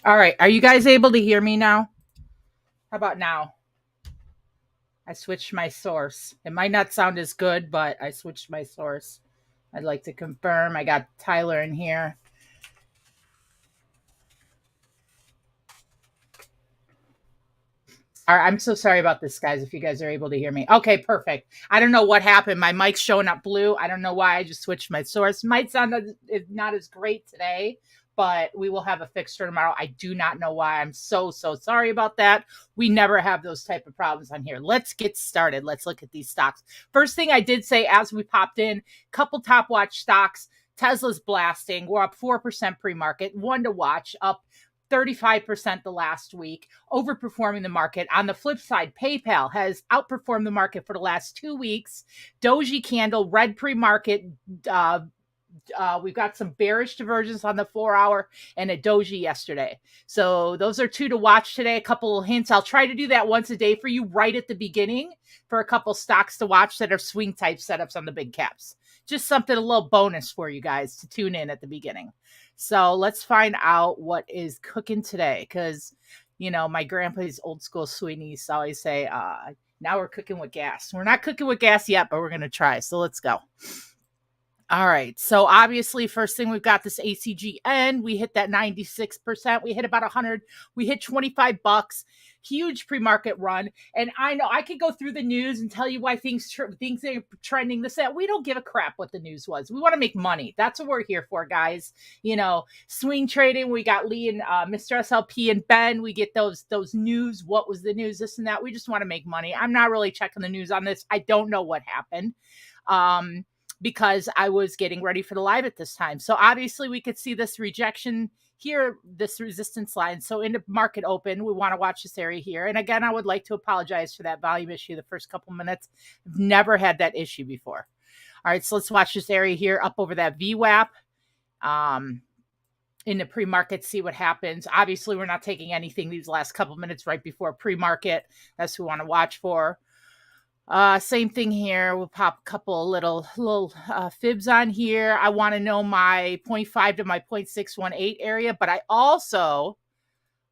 All right. Are you guys able to hear me now? How about now? I switched my source. It might not sound as good, but I switched my source. I'd like to confirm. I got Tyler in here. All right, I'm so sorry about this, guys, if you guys are able to hear me. Okay, perfect. I don't know what happened. My mic's showing up blue. I don't know why. I just switched my source. Might sound not as great today, but we will have a fixture tomorrow. I do not know why. I'm so sorry about that. We never have those type of problems on here. Let's get started. Let's look at these stocks. First thing I did say as we popped in, couple top watch stocks. Tesla's blasting. We're up 4% pre-market. One to watch, up 35% the last week, overperforming the market. On the flip side, PayPal has outperformed the market for the last 2 weeks. Doji candle, red pre-market. Uh, we've got some bearish divergence on the 4 hour and a doji yesterday. So those are two to watch today. A couple of hints. I'll try to do that once a day for you right at the beginning for a couple stocks to watch that are swing type setups on the big caps. Just something, a little bonus for you guys to tune in at the beginning. So let's find out what is cooking today. Because, you know, my grandpa's old school Sweeney's always say, now we're cooking with gas. We're not cooking with gas yet, but we're going to try. So let's go. All right. So obviously, first thing we've got this ACGN. We hit that 96%. We hit about 100. We hit $25. Huge pre-market run. And I know I could go through the news and tell you why things are trending this, that. We don't give a crap what the news was. We want to make money. That's what we're here for, guys. You know, swing trading. We got Lee and Mr. SLP and Ben. We get those news. What was the news? This and that. We just want to make money. I'm not really checking the news on this. I don't know what happened. Because I was getting ready for the live at this time. So obviously we could see this rejection here, this resistance line. So in the market open, we want to watch this area here. And again, I would like to apologize for that volume issue the first couple minutes. I've never had that issue before. All right, so let's watch this area here up over that VWAP. In the pre-market, see what happens. Obviously, we're not taking anything these last couple minutes right before pre-market. That's what we want to watch for. Same thing here. We'll pop a couple little fibs on here. I want to know my 0.5 to my 0.618 area, but I also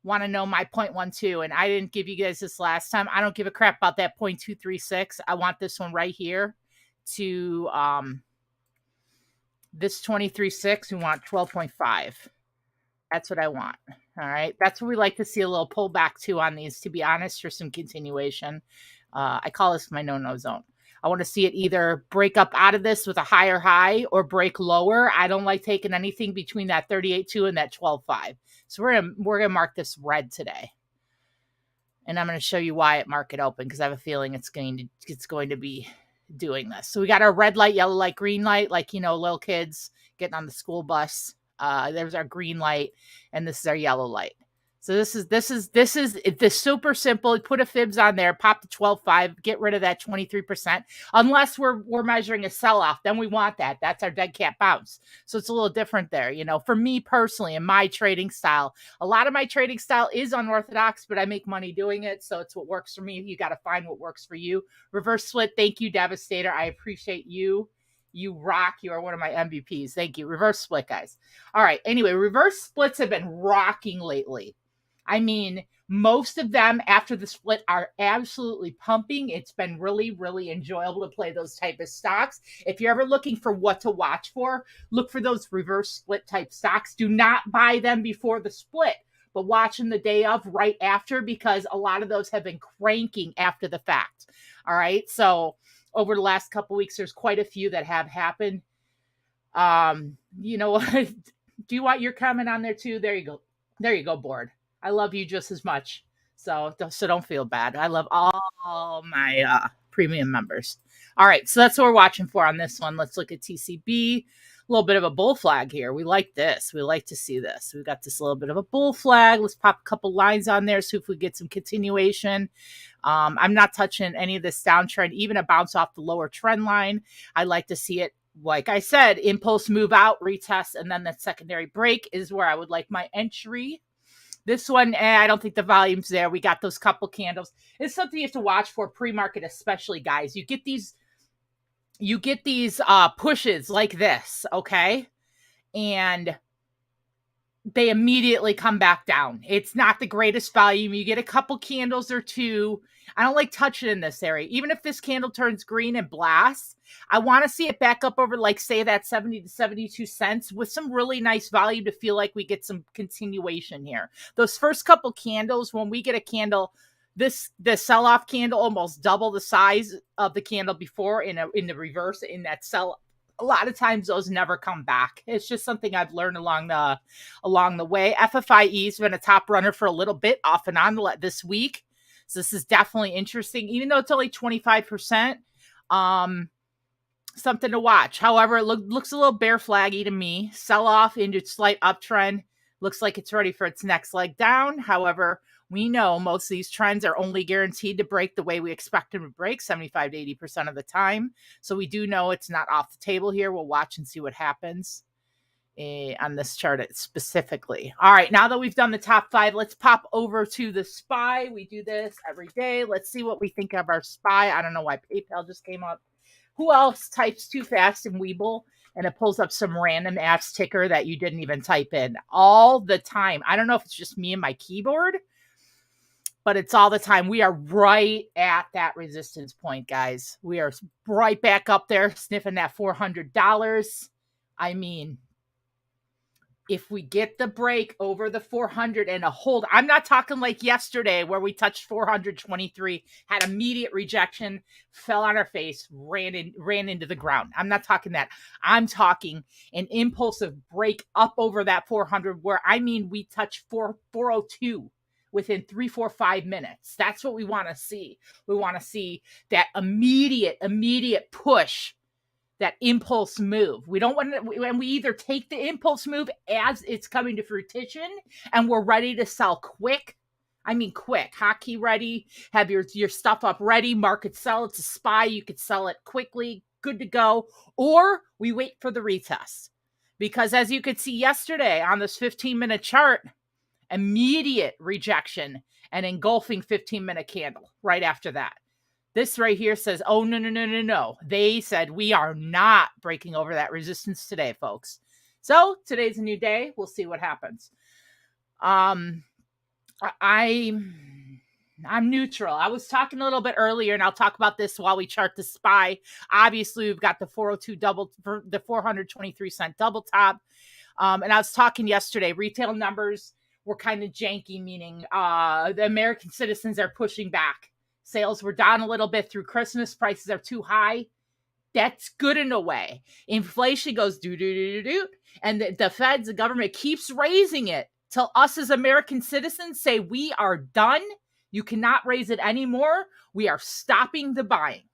want to know my 0.12. And I didn't give you guys this last time. I don't give a crap about that 0.236. I want this one right here to this 23.6. We want 12.5. That's what I want. All right. That's what we like to see, a little pullback too on these, to be honest, for some continuation. I call this my no-no zone. I want to see it either break up out of this with a higher high or break lower. I don't like taking anything between that 38.2 and that 12.5. So we're gonna mark this red today, and I'm going to show you why at market open, because I have a feeling it's going to be doing this. So we got our red light, yellow light, green light, like, you know, little kids getting on the school bus. There's our green light, and this is our yellow light. So this is super simple. Put a fibs on there, pop the 12.5, get rid of that 23%. Unless we're measuring a sell-off, then we want that. That's our dead cat bounce. So it's a little different there. You know, for me personally, in my trading style, a lot of my trading style is unorthodox, but I make money doing it. So it's what works for me. You got to find what works for you. Reverse split. Thank you, Devastator. I appreciate you. You rock. You are one of my MVPs. Thank you. Reverse split, guys. All right. Anyway, reverse splits have been rocking lately. I mean, most of them after the split are absolutely pumping. It's been really, really enjoyable to play those type of stocks. If you're ever looking for what to watch for, look for those reverse split type stocks. Do not buy them before the split, but watch them the day of, right after, because a lot of those have been cranking after the fact. All right. So over the last couple of weeks, there's quite a few that have happened. You know what? Do you want your comment on there too? There you go. There you go, board. I love you just as much. So don't feel bad. I love all my premium members. All right, so that's what we're watching for on this one. Let's look at TCB. A little bit of a bull flag here. We like this. We like to see this. We've got this little bit of a bull flag. Let's pop a couple lines on there, see if we get some continuation. I'm not touching any of this downtrend, even a bounce off the lower trend line. I like to see it, like I said, impulse move out, retest, and then the secondary break is where I would like my entry. This one, I don't think the volume's there. We got those couple candles. It's something you have to watch for pre-market, especially, guys. You get these pushes like this, okay? And they immediately come back down. It's not the greatest volume. You get a couple candles or two. I don't like touching in this area. Even if this candle turns green and blasts, I want to see it back up over, like, say, that 70 to 72 cents with some really nice volume to feel like we get some continuation here. Those first couple candles, when we get a candle, the sell-off candle almost double the size of the candle before in the reverse in that sell. A lot of times those never come back. It's just something I've learned along the way. FFIE's been a top runner for a little bit off and on this week. So this is definitely interesting, even though it's only 25%. Something to watch. However, it looks a little bear flaggy to me. Sell off into slight uptrend. Looks like it's ready for its next leg down. However, we know most of these trends are only guaranteed to break the way we expect them to break, 75 to 80% of the time. So we do know it's not off the table here. We'll watch and see what happens on this chart specifically. All right, now that we've done the top 5, let's pop over to the SPY. We do this every day. Let's see what we think of our SPY. I don't know why PayPal just came up. Who else types too fast in Webull and it pulls up some random ass ticker that you didn't even type in all the time? I don't know if it's just me and my keyboard, but it's all the time. We are right at that resistance point, guys. We are right back up there sniffing that $400. I mean, if we get the break over the 400 and a hold, I'm not talking like yesterday where we touched 423, had immediate rejection, fell on our face, ran into the ground. I'm not talking that. I'm talking an impulsive break up over that 400 where, I mean, we touched 402 within 3, 4, 5 minutes. That's what we want to see. We want to see that immediate push, that impulse move. We don't want to, when we either take the impulse move as it's coming to fruition and we're ready to sell quick. I mean, quick, hotkey ready, have your stuff up ready, market sell. It's a SPY. You could sell it quickly, good to go. Or we wait for the retest. Because as you could see yesterday on this 15-minute chart, immediate rejection and engulfing 15-minute candle right after that. This right here says, oh, no. They said we are not breaking over that resistance today, folks. So today's a new day. We'll see what happens. I'm neutral. I was talking a little bit earlier, and I'll talk about this while we chart the SPY. Obviously, we've got the 402 double, the 423 cent double top. And I was talking yesterday, retail numbers were kind of janky, meaning the American citizens are pushing back. Sales were down a little bit through Christmas. Prices are too high. That's good in a way. Inflation goes do. And the feds, the government keeps raising it till us as American citizens say we are done. You cannot raise it anymore. We are stopping the buying.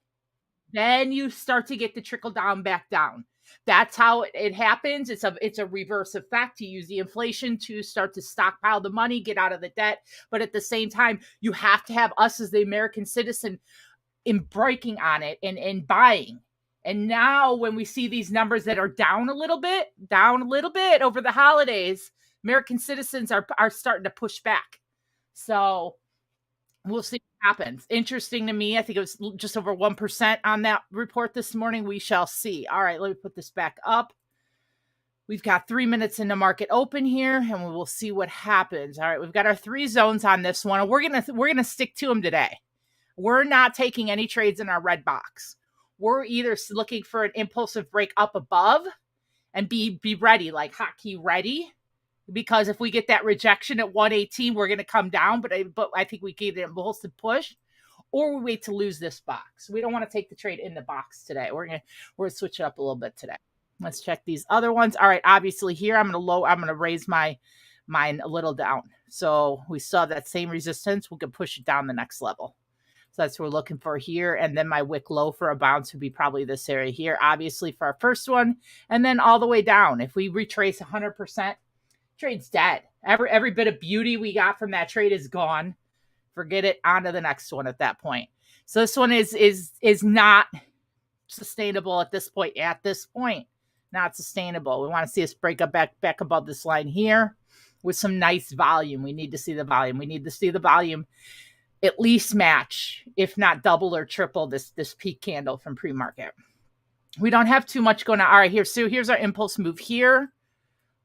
Then you start to get the trickle down back down. That's how it happens. It's a reverse effect. You use the inflation to start to stockpile the money, get out of the debt. But at the same time, you have to have us as the American citizen in breaking on it and buying. And now when we see these numbers that are down a little bit over the holidays, American citizens are starting to push back. So we'll see what happens. Interesting to me. I think it was just over 1% on that report this morning. We shall see. All right, let me put this back up. We've got 3 minutes in the market open here, and we will see what happens. All right, we've got our 3 zones on this one, and we're gonna stick to them today. We're not taking any trades in our red box. We're either looking for an impulsive break up above and be ready, like hotkey ready. Because if we get that rejection at 118, we're going to come down. But I think we get an impulsive push, or we wait to lose this box. We don't want to take the trade in the box today. We're gonna switch it up a little bit today. Let's check these other ones. All right, obviously here I'm gonna raise mine a little down. So we saw that same resistance. We can push it down the next level. So that's what we're looking for here. And then my wick low for a bounce would be probably this area here, obviously for our first one, and then all the way down. If we retrace 100%. Trade's dead. Every bit of beauty we got from that trade is gone. Forget it. On to the next one at that point. So this one is not sustainable at this point. Not sustainable. We want to see us break up back above this line here with some nice volume. We need to see the volume. We need to see the volume at least match, if not double or triple this peak candle from pre-market. We don't have too much going on. All right, here's our impulse move here.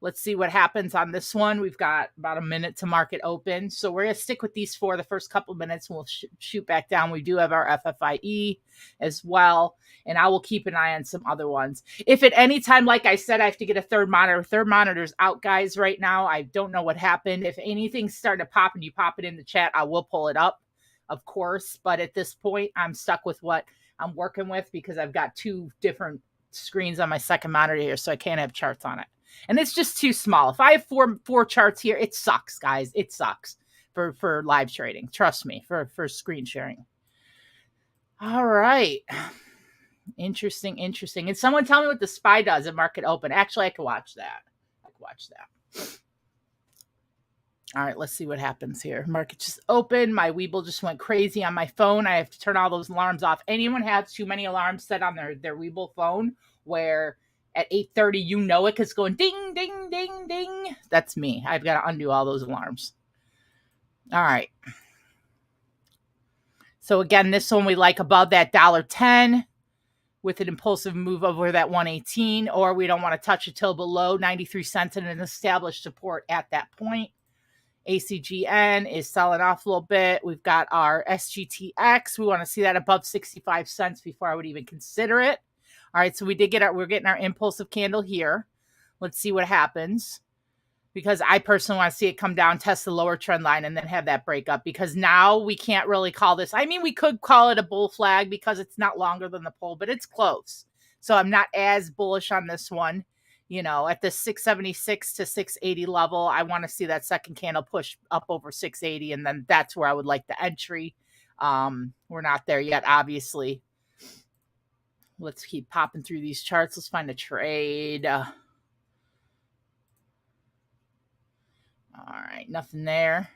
Let's see what happens on this one. We've got about a minute to market open. So we're going to stick with these for the first couple of minutes and we'll shoot back down. We do have our FFIE as well. And I will keep an eye on some other ones. If at any time, like I said, I have to get a third monitor's out, guys, right now. I don't know what happened. If anything's starting to pop and you pop it in the chat, I will pull it up, of course. But at this point, I'm stuck with what I'm working with because I've got two different screens on my second monitor here, so I can't have charts on it. And it's just too small. If I have four charts here, it sucks, guys. It sucks for live trading. Trust me, for screen sharing. All right. Interesting. And someone tell me what the SPY does at market open. Actually, I could watch that. All right, let's see what happens here. Market just opened. My Webull just went crazy on my phone. I have to turn all those alarms off. Anyone has too many alarms set on their Webull phone where at 8:30, you know it because it's going ding, ding, ding, ding. That's me. I've got to undo all those alarms. All right. So again, this one we like above that $1.10 with an impulsive move over that 118, or we don't want to touch it till below 93 cents and an established support at that point. ACGN is selling off a little bit. We've got our SGTX. We want to see that above 65 cents before I would even consider it. All right, so we're getting our impulsive candle here. Let's see what happens. Because I personally want to see it come down, test the lower trend line, and then have that break up. Because now we can't really call this. I mean, we could call it a bull flag because it's not longer than the pole, but it's close. So I'm not as bullish on this one. You know, at the 676 to 680 level, I want to see that second candle push up over 680, and then that's where I would like the entry. We're not there yet, obviously. Let's keep popping through these charts. Let's find a trade. All right, nothing there.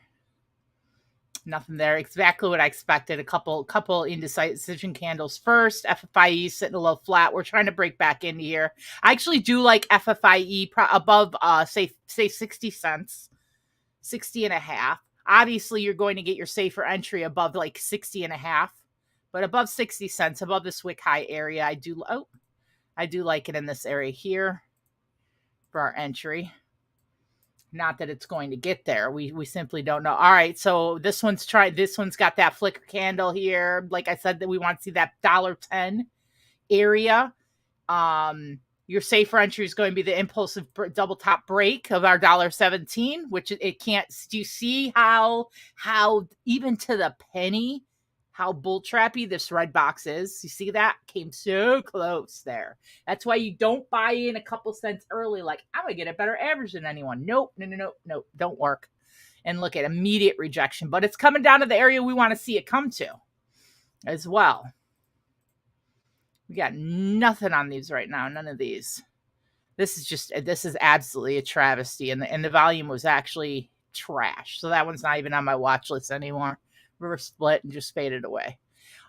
Nothing there. Exactly what I expected. A couple indecision candles first. FFIE sitting a little flat. We're trying to break back into here. I actually do like FFIE above, say 60 cents, 60 and a half. Obviously, you're going to get your safer entry above like 60 and a half, but above 60 cents, above this wick high area, I do like it in this area here for our entry. Not that it's going to get there. We simply don't know. All right, so this one's got that flicker candle here. Like I said, that we want to see that $1.10 area. Your safer entry is going to be the impulsive double top break of our $1.17, which it can't. Do you see how even to the penny, how bull trappy this red box is? You see that? Came so close there. That's why you don't buy in a couple cents early. Like, I'm going to get a better average than anyone. Nope. No. Don't work. And look at immediate rejection. But it's coming down to the area we want to see it come to as well. We got nothing on these right now. None of these. This is absolutely a travesty. And the volume was actually trash. So that one's not even on my watch list anymore. Reverse split and just faded away.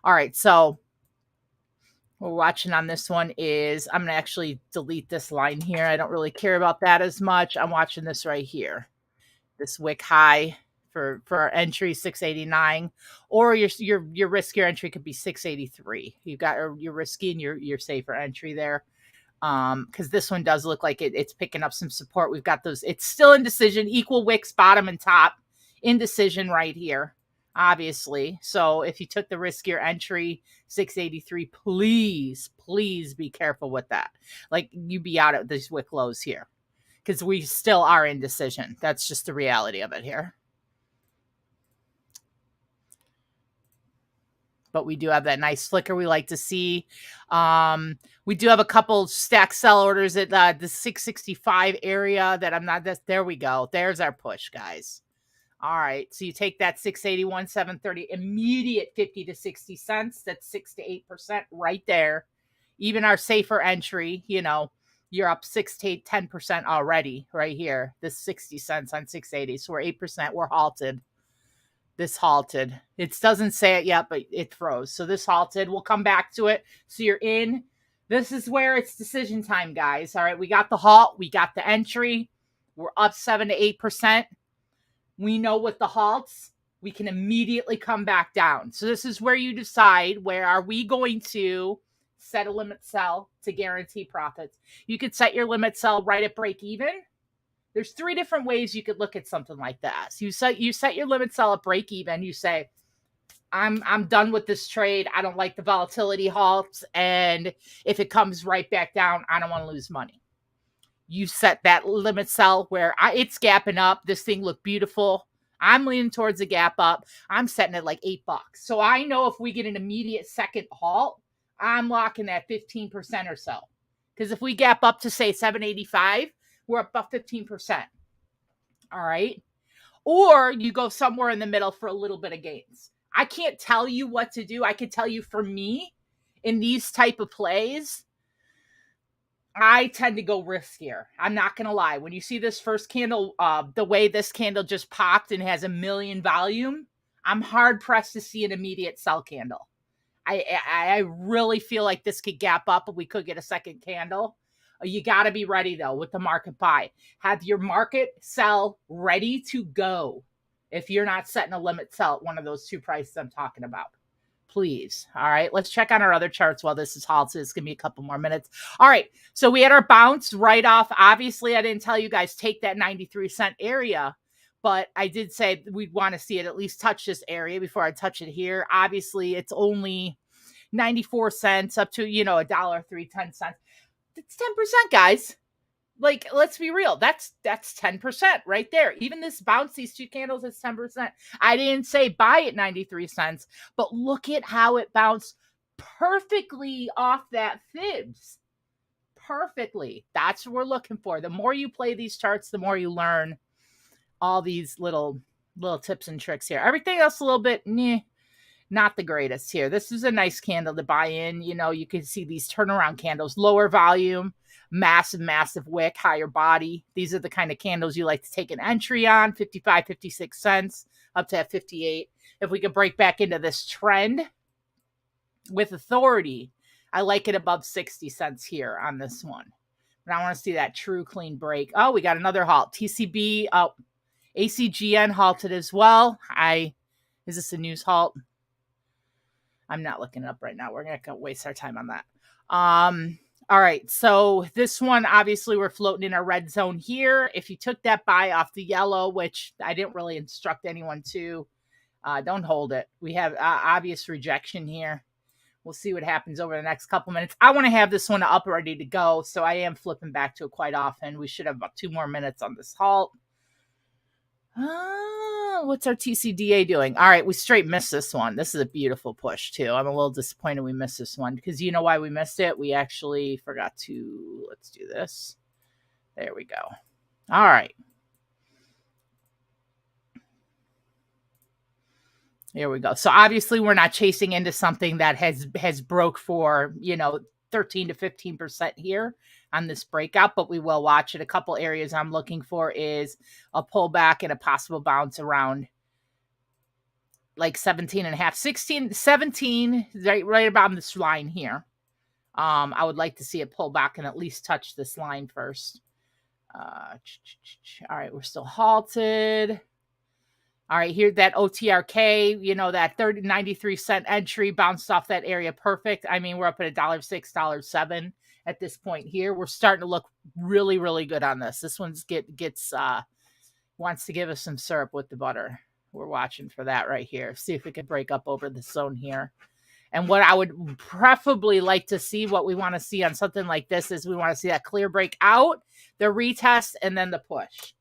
All right, so what we're watching on this one is, I'm going to actually delete this line here. I don't really care about that as much. I'm watching this right here. This wick high for our entry, 689, or your riskier entry could be 683. You've got your risky and your safer entry there. Because this one does look like it's picking up some support. We've got those. It's still indecision, equal wicks, bottom and top. Indecision right here. Obviously. So if you took the riskier entry, 683, please be careful with that. Like, you be out at these wick lows here because we still are indecision. That's just the reality of it here. But we do have that nice flicker we like to see. We do have a couple stack sell orders at the 665 area that I'm not. There we go. There's our push, guys. All right, so you take that 681, 730, immediate 50 to 60 cents. That's 6 to 8% right there. Even our safer entry, you know, you're up 6 to 10% already right here. This 60 cents on 680. So we're 8%. We're halted. This halted. It doesn't say it yet, but it froze. So this halted. We'll come back to it. So you're in. This is where it's decision time, guys. All right, we got the halt. We got the entry. We're up 7 to 8%. We know with the halts, we can immediately come back down. So this is where you decide, where are we going to set a limit sell to guarantee profits. You could set your limit sell right at break even, There's 3 different ways you could look at something like this. You set your limit sell at break even. You say, I'm done with this trade. I don't like the volatility halts. And if it comes right back down, I don't want to lose money. You set that limit sell where it's gapping up. This thing looked beautiful. I'm leaning towards a gap up. I'm setting it like $8. So I know if we get an immediate second halt, I'm locking that 15% or so. Because if we gap up to say 785, we're up about 15%. All right. Or you go somewhere in the middle for a little bit of gains. I can't tell you what to do. I can tell you for me in these type of plays, I tend to go riskier. I'm not going to lie. When you see this first candle, the way this candle just popped and has a million volume, I'm hard pressed to see an immediate sell candle. I really feel like this could gap up and we could get a second candle. You got to be ready, though, with the market buy. Have your market sell ready to go if you're not setting a limit sell at one of those 2 prices I'm talking about. Please. All right, let's check on our other charts while this is halted. It's going to be a couple more minutes. All right, so we had our bounce right off. Obviously, I didn't tell you guys take that 93-cent area, but I did say we'd want to see it at least touch this area before I touch it here. Obviously, it's only 94 cents up to, $1.03, 10 cents. It's 10%, guys. Like, let's be real. That's 10% right there. Even this bounce, these 2 candles, is 10%. I didn't say buy at 93 cents, but look at how it bounced perfectly off that fibs. Perfectly. That's what we're looking for. The more you play these charts, the more you learn all these little tips and tricks here. Everything else a little bit, not the greatest here. This is a nice candle to buy in. You can see these turnaround candles, lower volume, massive wick, higher body. These are the kind of candles you like to take an entry on, 55, 56 cents up to 58. If we could break back into this trend with authority, I like it above 60 cents here on this one. But I want to see that true clean break. Oh, we got another halt. TCB, ACGN halted as well. Is this a news halt? I'm not looking it up right now. We're going to waste our time on that. All right. So this one, obviously, we're floating in our red zone here. If you took that buy off the yellow, which I didn't really instruct anyone to, don't hold it. We have obvious rejection here. We'll see what happens over the next couple minutes. I want to have this one up ready to go. So I am flipping back to it quite often. We should have about 2 more minutes on this halt. What's our TCDA doing? All right, we straight missed this one. This is a beautiful push, too. I'm a little disappointed we missed this one because you know why we missed it? We actually forgot to, let's do this. There we go. All right. Here we go. So obviously we're not chasing into something that has broke for, 13 to 15% here on this breakout, but we will watch it. A couple areas I'm looking for is a pullback and a possible bounce around like 17 and a half, 16, 17, right about this line here. I would like to see it pull back and at least touch this line first. All right, we're still halted. All right, here that OTRK, that 93 cent entry bounced off that area perfect. I mean, we're up at $1.06, $1.07 at this point here. We're starting to look really, really good on this. This one's wants to give us some syrup with the butter. We're watching for that right here. See if we can break up over the zone here. And what I would preferably like to see, what we want to see on something like this is we want to see that clear break out, the retest, and then the push.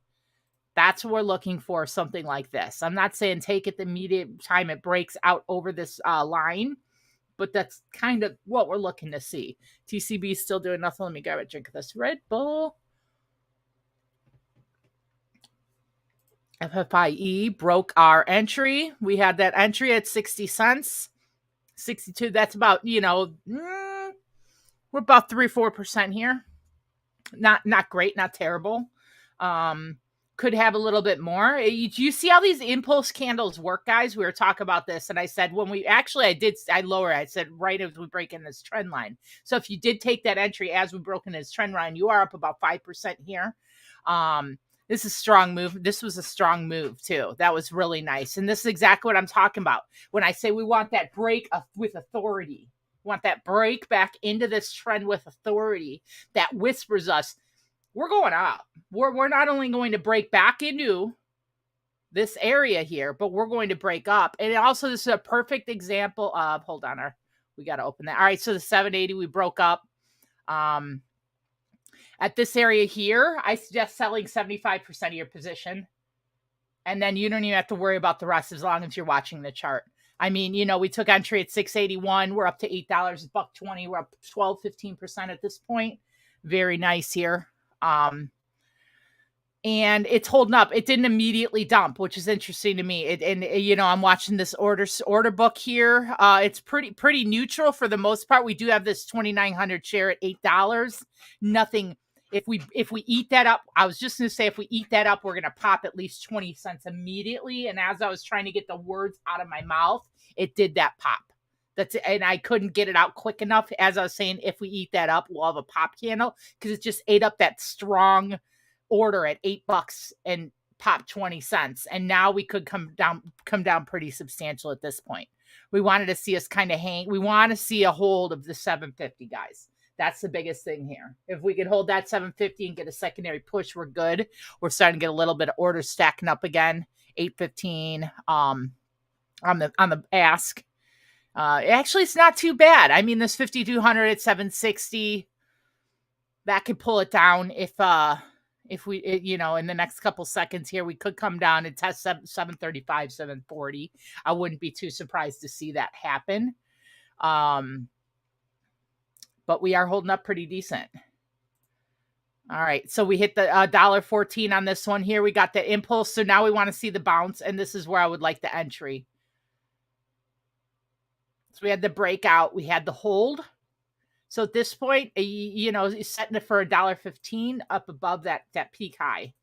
That's what we're looking for, something like this. I'm not saying take it the immediate time it breaks out over this line, but that's kind of what we're looking to see. TCB is still doing nothing. Let me grab a drink of this Red Bull. FFIE broke our entry. We had that entry at 60 cents. 62, that's about, we're about 3-4% here. Not great, not terrible. Could have a little bit more. You see how these impulse candles work, guys? We were talking about this, and I said I lowered. I said right as we break in this trend line. So if you did take that entry as we broke in this trend line, you are up about 5% here. This is a strong move. This was a strong move too. That was really nice, and this is exactly what I'm talking about when I say we want that break with authority. We want that break back into this trend with authority that whispers us, we're going up. We're not only going to break back into this area here, but we're going to break up. And also, this is a perfect example of, hold on, we got to open that. All right, so the 780, we broke up. At this area here, I suggest selling 75% of your position. And then you don't even have to worry about the rest as long as you're watching the chart. I mean, you know, we took entry at 681. We're up to $8, $1.20. We're up 12, 15% at this point. Very nice here. And it's holding up. It didn't immediately dump, which is interesting to me. And you know, I'm watching this order book here. It's pretty neutral for the most part. We do have this 2,900 share at $8. Nothing. If we eat that up, I was just going to say, if we eat that up, we're going to pop at least 20 cents immediately. And as I was trying to get the words out of my mouth, it did that pop. And I couldn't get it out quick enough. As I was saying, if we eat that up, we'll have a pop candle because it just ate up that strong order at $8 and pop 20 cents. And now we could come down pretty substantial at this point. We wanted to see us kind of hang. We want to see a hold of the 750, guys. That's the biggest thing here. If we could hold that 750 and get a secondary push, we're good. We're starting to get a little bit of orders stacking up again. 815 on the ask. Actually, it's not too bad. I mean, this 5,200 at 760, that could pull it down if we, you know, in the next couple seconds here, we could come down and test 735, 740. I wouldn't be too surprised to see that happen. But we are holding up pretty decent. All right, so we hit the $1.14 on this one here. We got the impulse, so now we want to see the bounce, and this is where I would like the entry. So we had the breakout, we had the hold. So at this point, you know, setting it for $1.15 up above that peak high.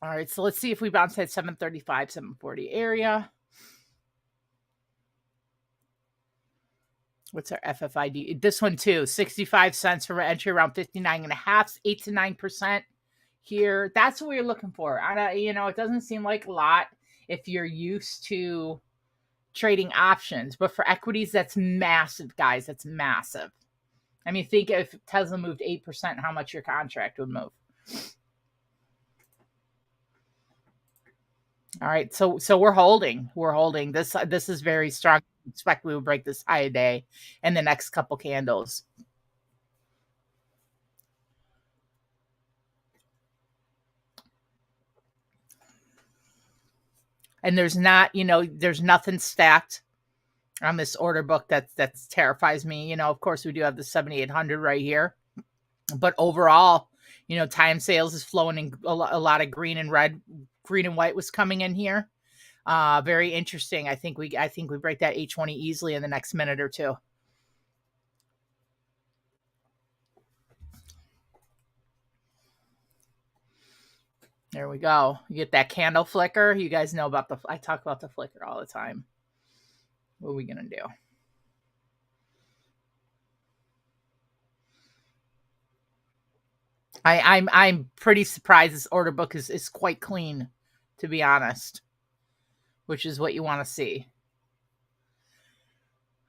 All right, so let's see if we bounce at 735, 740 area. What's our FFID? This one too, 65 cents for entry, around 59.5, 8 to 9% here. That's what we're looking for. You know, it doesn't seem like a lot if you're used to trading options, but for equities, that's massive, guys. That's massive. I mean, think if Tesla moved 8%, how much your contract would move. All right, so we're holding. We're holding. This is very strong. I expect we will break this high a day in the next couple candles. And there's not, you know, there's nothing stacked on this order book that terrifies me. You know, of course, we do have the 7,800 right here, but overall, you know, time sales is flowing in a lot of green and red. Green and white was coming in here. Very interesting. I think we break that 820 easily in the next minute or two. There we go. You get that candle flicker. You guys know about I talk about the flicker all the time. What are we gonna do? I'm pretty surprised this order book is quite clean, to be honest, which is what you want to see.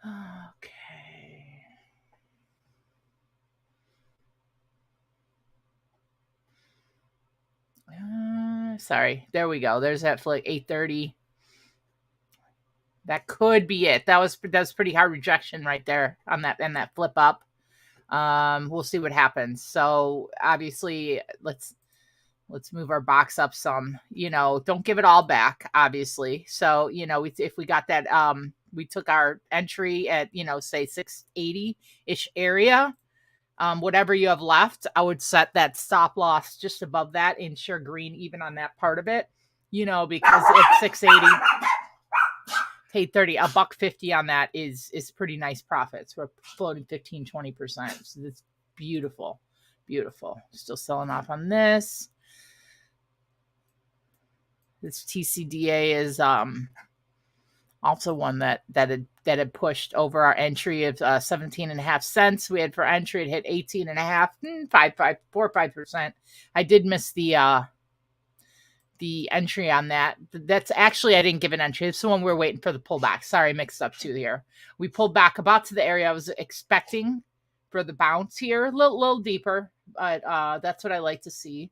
Okay. Sorry. There we go. There's that flick, 830. That could be it. That's pretty hard rejection right there on that and that flip up. We'll see what happens. So obviously, let's move our box up some. You know, don't give it all back, obviously. So, you know, if we got that, we took our entry at, you know, say 680-ish area. Whatever you have left, I would set that stop loss just above that, ensure green even on that part of it, you know, because it's 680, 830, $1.50 on that is pretty nice profits. We're floating 15-20%. So that's beautiful. Beautiful. Still selling off on this. This TCDA is also one that had pushed over our entry of 17.5 cents. We had for entry, it hit 18.5, 4-5%. I did miss the entry on that. That's actually, I didn't give an entry. It's the one we're waiting for the pullback. Sorry, I mixed up two here. We pulled back about to the area I was expecting for the bounce here. A little deeper, but that's what I like to see.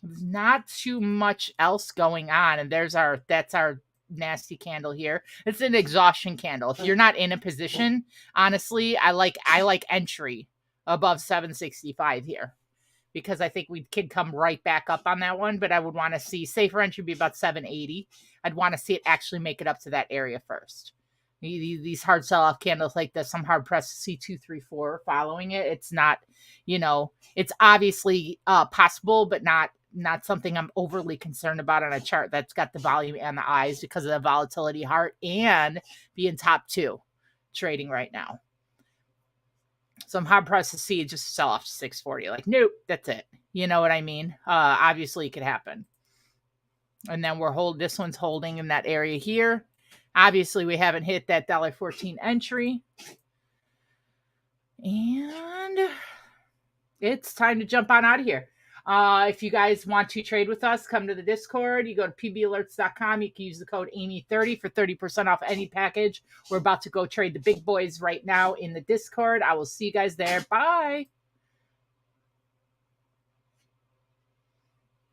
There's not too much else going on, and that's our nasty candle here. It's an exhaustion candle. If you're not in a position, honestly, I like entry above 765 here, because I think we could come right back up on that one. But I would want to see safer entry be about 780. I'd want to see it actually make it up to that area first. These hard sell-off candles like this, I'm hard-pressed to see 2, 3, 4 following it. It's not, it's obviously possible, but not something I'm overly concerned about on a chart that's got the volume and the eyes because of the volatility heart and being top 2 trading right now. So I'm hard-pressed to see it just sell off to 640. Like, nope, that's it. You know what I mean? Obviously, it could happen. And then this one's holding in that area here. Obviously, we haven't hit that $1.14 entry. And it's time to jump on out of here. If you guys want to trade with us, come to the Discord. You go to pbalerts.com. You can use the code Amy30 for 30% off any package. We're about to go trade the big boys right now in the Discord. I will see you guys there. Bye.